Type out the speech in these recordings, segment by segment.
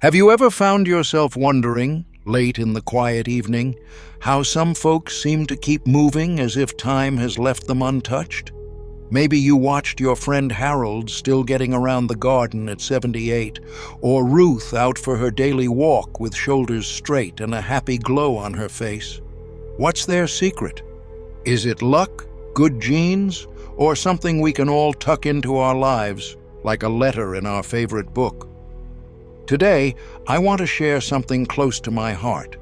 Have you ever found yourself wondering, late in the quiet evening, how some folks seem to keep moving as if time has left them untouched? Maybe you watched your friend Harold still getting around the garden at 78, or Ruth out for her daily walk with shoulders straight and a happy glow on her face. What's their secret? Is it luck, good genes, or something we can all tuck into our lives, like a letter in our favorite book? Today, I want to share something close to my heart.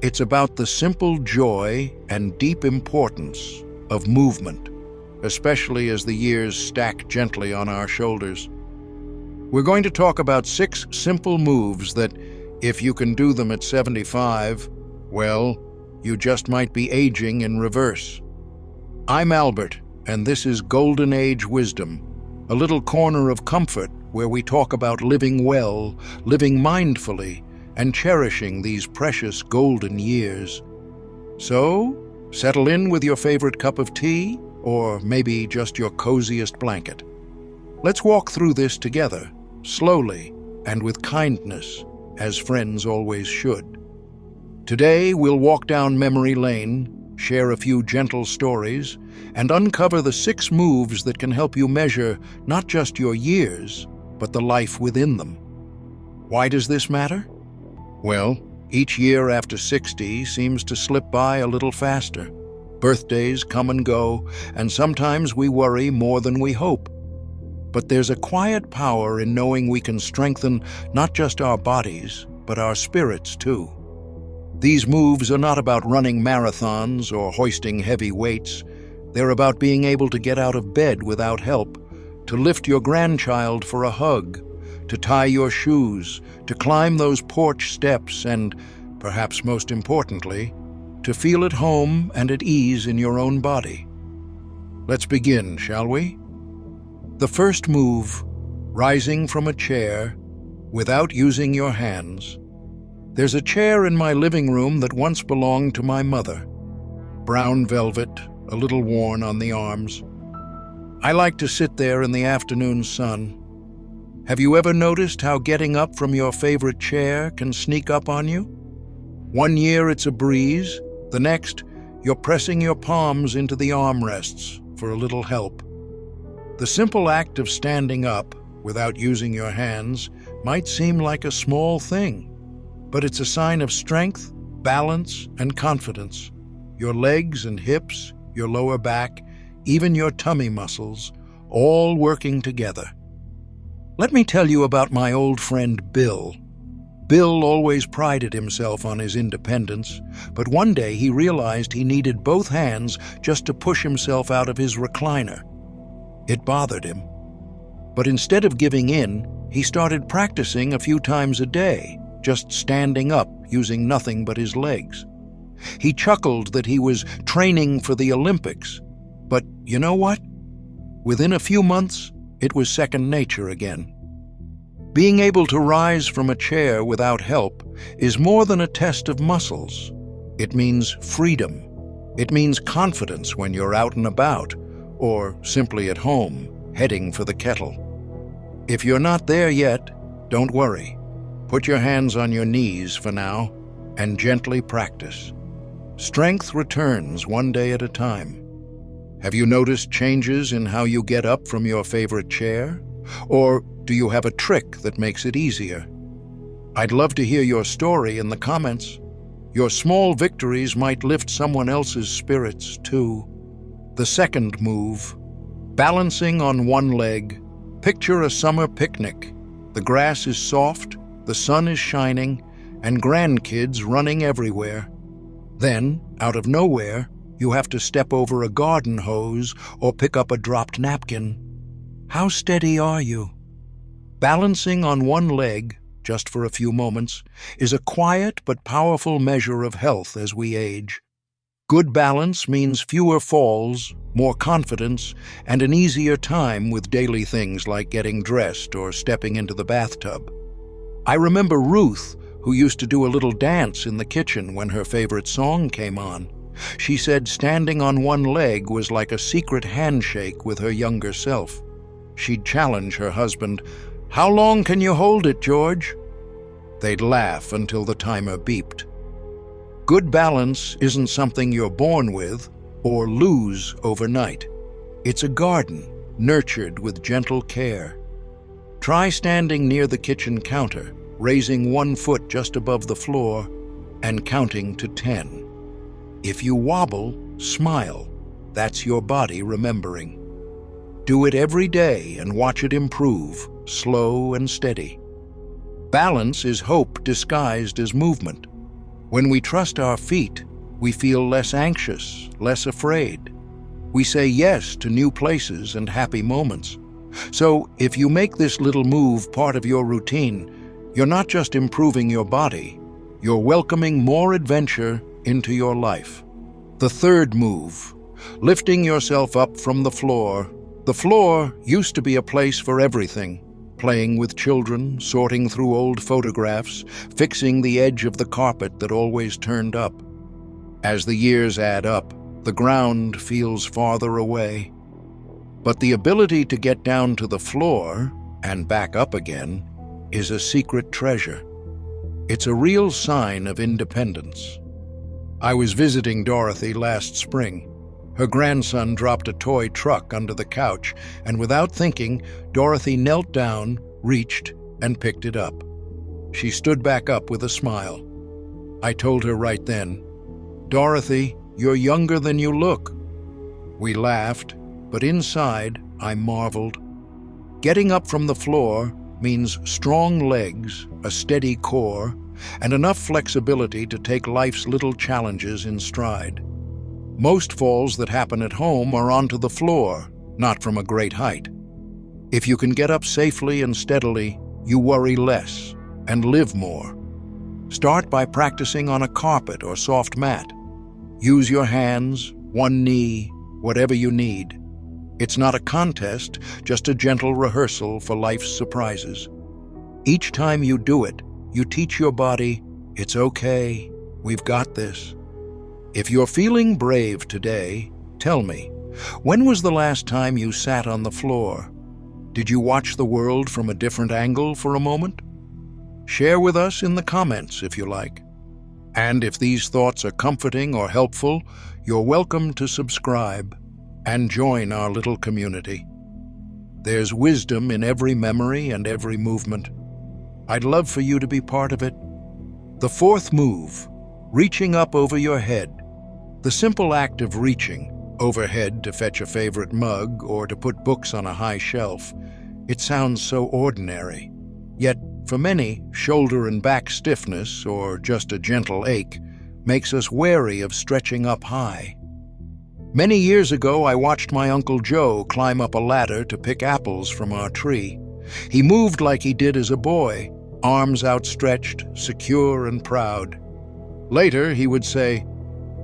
It's about the simple joy and deep importance of movement, especially as the years stack gently on our shoulders. We're going to talk about 6 simple moves that, if you can do them at 75, well, you just might be aging in reverse. I'm Albert, and this is Golden Age Wisdom, a little corner of comfort where we talk about living well, living mindfully, and cherishing these precious golden years. So, settle in with your favorite cup of tea, or maybe just your coziest blanket. Let's walk through this together, slowly and with kindness, as friends always should. Today, we'll walk down memory lane, share a few gentle stories, and uncover the 6 moves that can help you measure not just your years, but the life within them. Why does this matter? Well, each year after 60 seems to slip by a little faster. Birthdays come and go, and sometimes we worry more than we hope. But there's a quiet power in knowing we can strengthen not just our bodies, but our spirits too. These moves are not about running marathons or hoisting heavy weights. They're about being able to get out of bed without help, to lift your grandchild for a hug, to tie your shoes, to climb those porch steps, and, perhaps most importantly, to feel at home and at ease in your own body. Let's begin, shall we? The first move, rising from a chair without using your hands. There's a chair in my living room that once belonged to my mother. Brown velvet, a little worn on the arms. I like to sit there in the afternoon sun. Have you ever noticed how getting up from your favorite chair can sneak up on you? One year it's a breeze, the next you're pressing your palms into the armrests for a little help. The simple act of standing up without using your hands might seem like a small thing, but it's a sign of strength, balance, and confidence. Your legs and hips, your lower back, even your tummy muscles, all working together. Let me tell you about my old friend Bill. Bill always prided himself on his independence, but one day he realized he needed both hands just to push himself out of his recliner. It bothered him. But instead of giving in, he started practicing a few times a day, just standing up using nothing but his legs. He chuckled that he was training for the Olympics. But you know what? Within a few months, it was second nature again. Being able to rise from a chair without help is more than a test of muscles. It means freedom. It means confidence when you're out and about, or simply at home, heading for the kettle. If you're not there yet, don't worry. Put your hands on your knees for now, and gently practice. Strength returns one day at a time. Have you noticed changes in how you get up from your favorite chair? Or do you have a trick that makes it easier? I'd love to hear your story in the comments. Your small victories might lift someone else's spirits too. The second move, balancing on one leg. Picture a summer picnic. The grass is soft, the sun is shining, and grandkids running everywhere. Then, out of nowhere, you have to step over a garden hose or pick up a dropped napkin. How steady are you? Balancing on one leg, just for a few moments, is a quiet but powerful measure of health as we age. Good balance means fewer falls, more confidence, and an easier time with daily things like getting dressed or stepping into the bathtub. I remember Ruth, who used to do a little dance in the kitchen when her favorite song came on. She said standing on one leg was like a secret handshake with her younger self. She'd challenge her husband, "How long can you hold it, George?" They'd laugh until the timer beeped. Good balance isn't something you're born with or lose overnight. It's a garden nurtured with gentle care. Try standing near the kitchen counter, raising one foot just above the floor and counting to 10. If you wobble, smile. That's your body remembering. Do it every day and watch it improve, slow and steady. Balance is hope disguised as movement. When we trust our feet, we feel less anxious, less afraid. We say yes to new places and happy moments. So, if you make this little move part of your routine, you're not just improving your body, you're welcoming more adventure into your life. The third move, lifting yourself up from the floor. The floor used to be a place for everything. Playing with children, sorting through old photographs, fixing the edge of the carpet that always turned up. As the years add up, the ground feels farther away. But the ability to get down to the floor and back up again is a secret treasure. It's a real sign of independence. I was visiting Dorothy last spring. Her grandson dropped a toy truck under the couch, and without thinking, Dorothy knelt down, reached, and picked it up. She stood back up with a smile. I told her right then, "Dorothy, you're younger than you look." We laughed, but inside, I marveled. Getting up from the floor means strong legs, a steady core, and enough flexibility to take life's little challenges in stride. Most falls that happen at home are onto the floor, not from a great height. If you can get up safely and steadily, you worry less and live more. Start by practicing on a carpet or soft mat. Use your hands, one knee, whatever you need. It's not a contest, just a gentle rehearsal for life's surprises. Each time you do it, you teach your body, it's okay, we've got this. If you're feeling brave today, tell me, when was the last time you sat on the floor? Did you watch the world from a different angle for a moment? Share with us in the comments if you like. And if these thoughts are comforting or helpful, you're welcome to subscribe and join our little community. There's wisdom in every memory and every movement. I'd love for you to be part of it. The fourth move, reaching up over your head. The simple act of reaching overhead to fetch a favorite mug or to put books on a high shelf, it sounds so ordinary. Yet, for many, shoulder and back stiffness or just a gentle ache makes us wary of stretching up high. Many years ago, I watched my Uncle Joe climb up a ladder to pick apples from our tree. He moved like he did as a boy, arms outstretched, secure and proud. Later, he would say,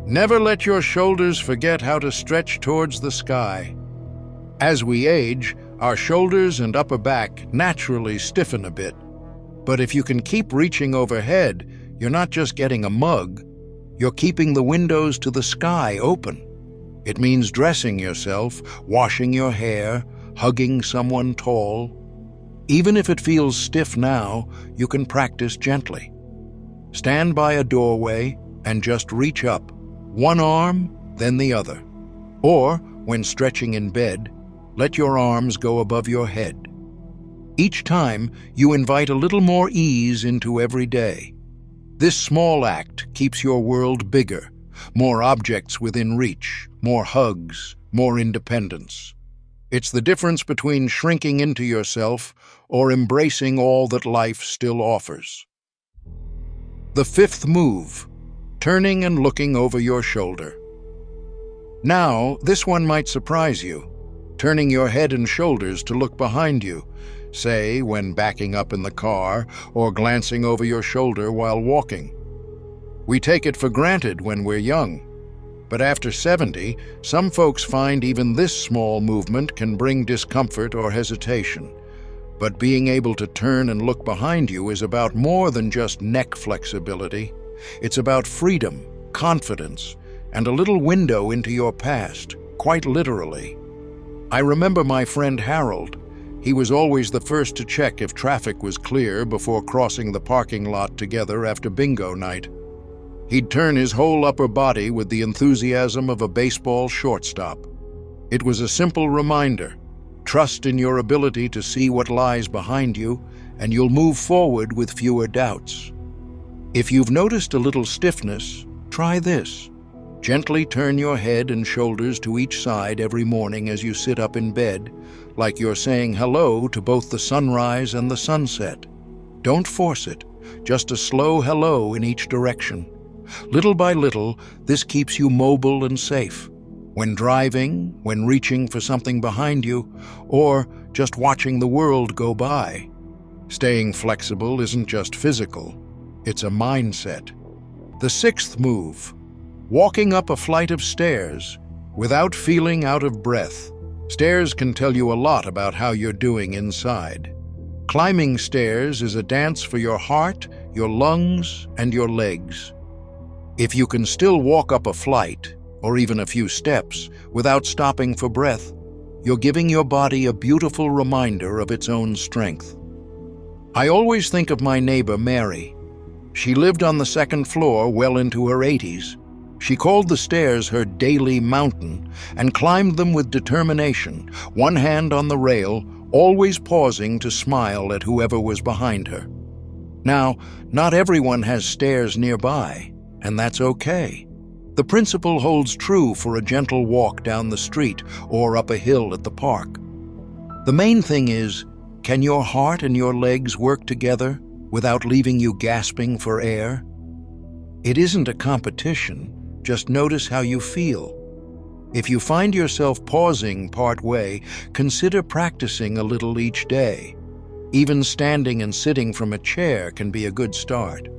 "Never let your shoulders forget how to stretch towards the sky." As we age, our shoulders and upper back naturally stiffen a bit. But if you can keep reaching overhead, you're not just getting a mug, you're keeping the windows to the sky open. It means dressing yourself, washing your hair, hugging someone tall. Even if it feels stiff now, you can practice gently. Stand by a doorway and just reach up, one arm, then the other. Or, when stretching in bed, let your arms go above your head. Each time, you invite a little more ease into every day. This small act keeps your world bigger, more objects within reach, more hugs, more independence. It's the difference between shrinking into yourself or embracing all that life still offers. The fifth move, turning and looking over your shoulder. Now, this one might surprise you, turning your head and shoulders to look behind you, say when backing up in the car or glancing over your shoulder while walking. We take it for granted when we're young, but after 70, some folks find even this small movement can bring discomfort or hesitation. But being able to turn and look behind you is about more than just neck flexibility. It's about freedom, confidence, and a little window into your past, quite literally. I remember my friend Harold. He was always the first to check if traffic was clear before crossing the parking lot together after bingo night. He'd turn his whole upper body with the enthusiasm of a baseball shortstop. It was a simple reminder: trust in your ability to see what lies behind you, and you'll move forward with fewer doubts. If you've noticed a little stiffness, try this. Gently turn your head and shoulders to each side every morning as you sit up in bed, like you're saying hello to both the sunrise and the sunset. Don't force it, just a slow hello in each direction. Little by little, this keeps you mobile and safe. When driving, when reaching for something behind you, or just watching the world go by. Staying flexible isn't just physical, it's a mindset. The sixth move: walking up a flight of stairs without feeling out of breath. Stairs can tell you a lot about how you're doing inside. Climbing stairs is a dance for your heart, your lungs, and your legs. If you can still walk up a flight, or even a few steps, without stopping for breath, you're giving your body a beautiful reminder of its own strength. I always think of my neighbor, Mary. She lived on the second floor well into her 80s. She called the stairs her daily mountain and climbed them with determination, one hand on the rail, always pausing to smile at whoever was behind her. Now, not everyone has stairs nearby, and that's okay. The principle holds true for a gentle walk down the street or up a hill at the park. The main thing is, can your heart and your legs work together without leaving you gasping for air? It isn't a competition, just notice how you feel. If you find yourself pausing part way, consider practicing a little each day. Even standing and sitting from a chair can be a good start.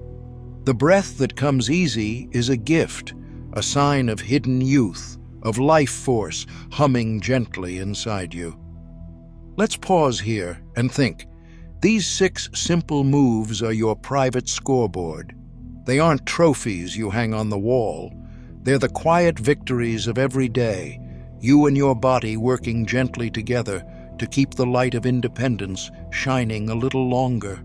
The breath that comes easy is a gift, a sign of hidden youth, of life force humming gently inside you. Let's pause here and think. These 6 simple moves are your private scoreboard. They aren't trophies you hang on the wall. They're the quiet victories of every day, you and your body working gently together to keep the light of independence shining a little longer.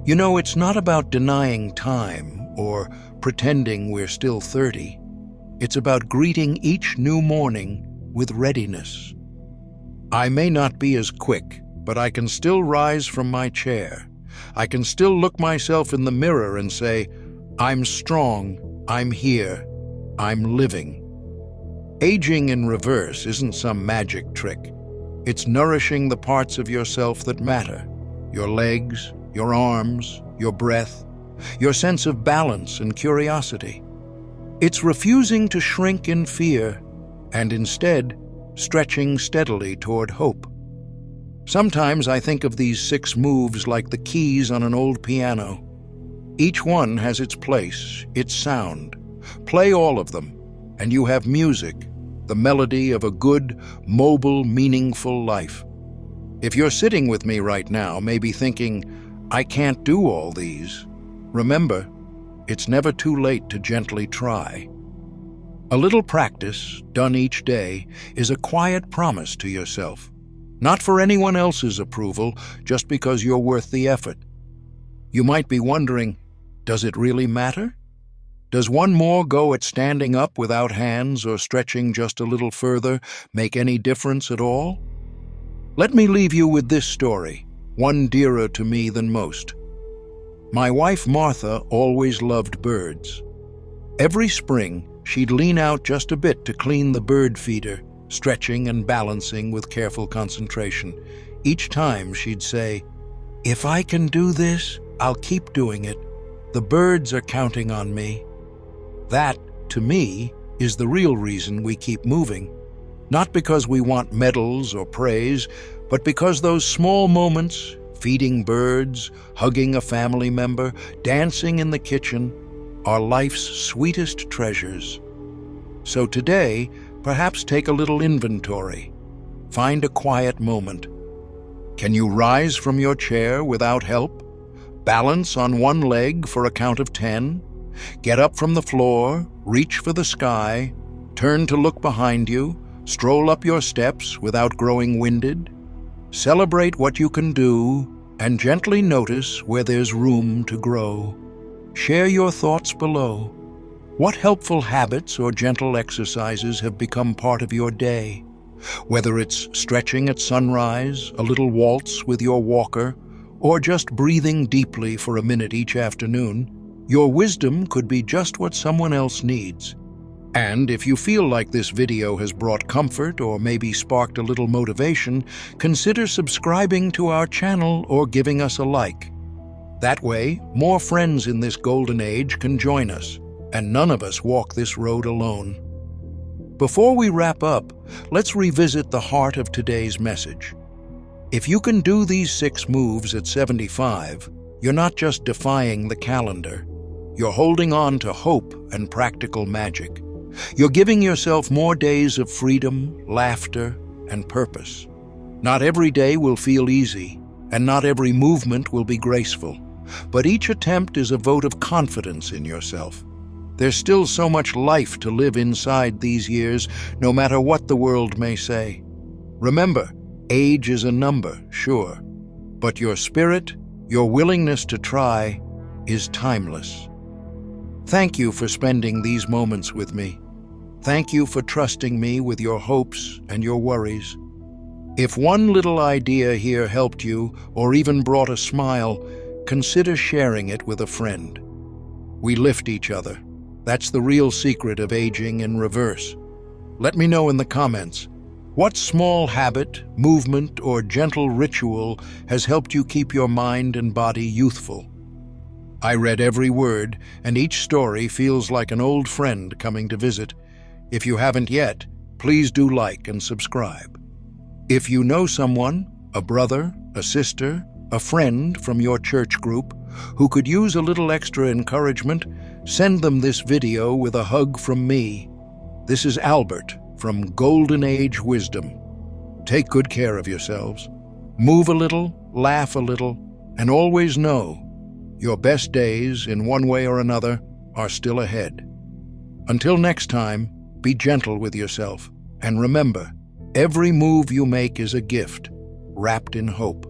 You know, it's not about denying time or pretending we're still 30. It's about greeting each new morning with readiness. I may not be as quick, but I can still rise from my chair. I can still look myself in the mirror and say, I'm strong, I'm here, I'm living. Aging in reverse isn't some magic trick. It's nourishing the parts of yourself that matter. Your legs, your arms, your breath, your sense of balance and curiosity. It's refusing to shrink in fear and instead stretching steadily toward hope. Sometimes I think of these 6 moves like the keys on an old piano. Each one has its place, its sound. Play all of them, and you have music, the melody of a good, mobile, meaningful life. If you're sitting with me right now, maybe thinking, I can't do all these. Remember, it's never too late to gently try. A little practice, done each day, is a quiet promise to yourself. Not for anyone else's approval, just because you're worth the effort. You might be wondering, does it really matter? Does one more go at standing up without hands or stretching just a little further make any difference at all? Let me leave you with this story, one dearer to me than most. My wife Martha always loved birds. Every spring, she'd lean out just a bit to clean the bird feeder, stretching and balancing with careful concentration. Each time she'd say, if I can do this, I'll keep doing it. The birds are counting on me. That, to me, is the real reason we keep moving. Not because we want medals or praise, but because those small moments, feeding birds, hugging a family member, dancing in the kitchen, are life's sweetest treasures. So today, perhaps take a little inventory. Find a quiet moment. Can you rise from your chair without help? Balance on one leg for a count of 10? Get up from the floor, reach for the sky, turn to look behind you, stroll up your steps without growing winded? Celebrate what you can do and gently notice where there's room to grow. Share your thoughts below. What helpful habits or gentle exercises have become part of your day? Whether it's stretching at sunrise, a little waltz with your walker, or just breathing deeply for a minute each afternoon, your wisdom could be just what someone else needs. And if you feel like this video has brought comfort or maybe sparked a little motivation, consider subscribing to our channel or giving us a like. That way, more friends in this golden age can join us, and none of us walk this road alone. Before we wrap up, let's revisit the heart of today's message. If you can do these 6 moves at 75, you're not just defying the calendar. You're holding on to hope and practical magic. You're giving yourself more days of freedom, laughter, and purpose. Not every day will feel easy, and not every movement will be graceful, but each attempt is a vote of confidence in yourself. There's still so much life to live inside these years, no matter what the world may say. Remember, age is a number, sure, but your spirit, your willingness to try, is timeless. Thank you for spending these moments with me. Thank you for trusting me with your hopes and your worries. If one little idea here helped you or even brought a smile, consider sharing it with a friend. We lift each other. That's the real secret of aging in reverse. Let me know in the comments, what small habit, movement, or gentle ritual has helped you keep your mind and body youthful? I read every word, and each story feels like an old friend coming to visit. If you haven't yet, please do like and subscribe. If you know someone, a brother, a sister, a friend from your church group, who could use a little extra encouragement, send them this video with a hug from me. This is Albert from Golden Age Wisdom. Take good care of yourselves. Move a little, laugh a little, and always know your best days, in one way or another, are still ahead. Until next time, be gentle with yourself, and remember, every move you make is a gift, wrapped in hope.